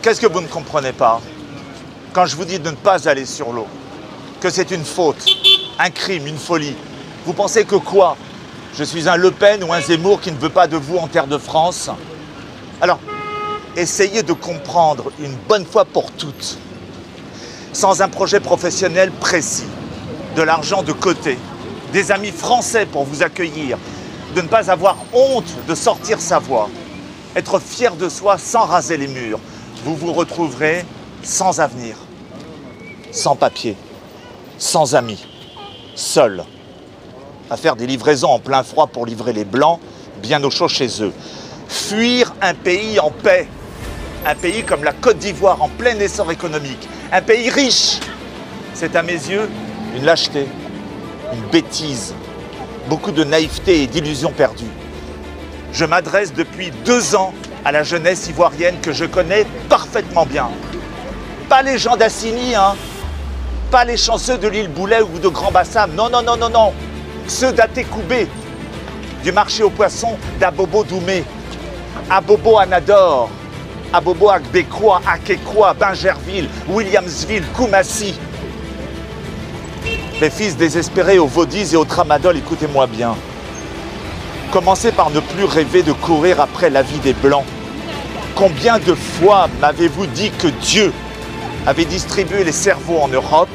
Qu'est-ce que vous ne comprenez pas quand je vous dis de ne pas aller sur l'eau? Que c'est une faute, un crime, une folie. Vous pensez que quoi? Je suis un Le Pen ou un Zemmour qui ne veut pas de vous en terre de France? Alors, essayez de comprendre une bonne fois pour toutes. Sans un projet professionnel précis, de l'argent de côté, des amis français pour vous accueillir, de ne pas avoir honte de sortir sa voix, être fier de soi sans raser les murs, vous vous retrouverez sans avenir, sans papier, sans amis, seul, à faire des livraisons en plein froid pour livrer les Blancs, bien au chaud chez eux. Fuir un pays en paix, un pays comme la Côte d'Ivoire en plein essor économique, un pays riche, c'est à mes yeux une lâcheté, une bêtise, beaucoup de naïveté et d'illusions perdues. Je m'adresse depuis 2 ans à la jeunesse ivoirienne que je connais parfaitement bien. Pas les gens d'Assini, hein, pas les chanceux de l'île Boulet ou de Grand Bassam, non, non, non, non, non. Ceux d'Atécoubé, du marché aux poissons d'Abobo Doumé, Abobo Anador, Abobo Agbekwa, Akekwa, Bingerville, Williamsville, Koumassi. Les fils désespérés au Vaudis et au Tramadol, écoutez-moi bien. Commencez par ne plus rêver de courir après la vie des Blancs. Combien de fois m'avez-vous dit que Dieu avait distribué les cerveaux en Europe,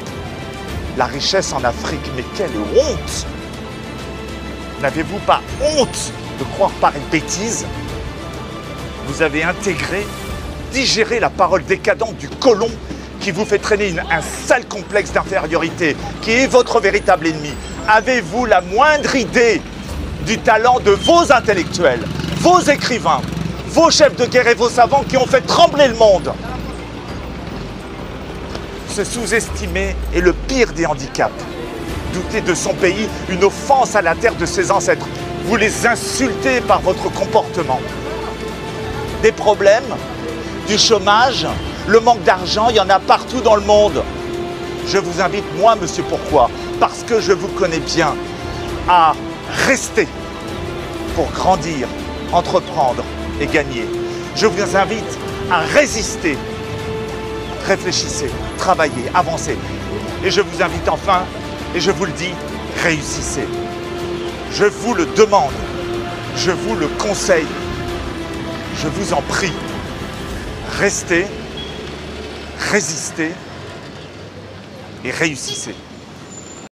la richesse en Afrique? Mais quelle honte! N'avez-vous pas honte de croire pareille bêtise? Vous avez intégré, digéré la parole décadente du colon qui vous fait traîner un sale complexe d'infériorité, qui est votre véritable ennemi. Avez-vous la moindre idée du talent de vos intellectuels, vos écrivains, vos chefs de guerre et vos savants qui ont fait trembler le monde? Se sous-estimer est le pire des handicaps. Douter de son pays, une offense à la terre de ses ancêtres. Vous les insultez par votre comportement. Des problèmes, du chômage, le manque d'argent, il y en a partout dans le monde. Je vous invite, moi, monsieur Pourquoi, parce que je vous connais bien, à rester pour grandir, entreprendre et gagner. Je vous invite à résister. Réfléchissez, travaillez, avancez. Et je vous invite enfin, et je vous le dis, réussissez. Je vous le demande, je vous le conseille, je vous en prie. Restez, résistez et réussissez.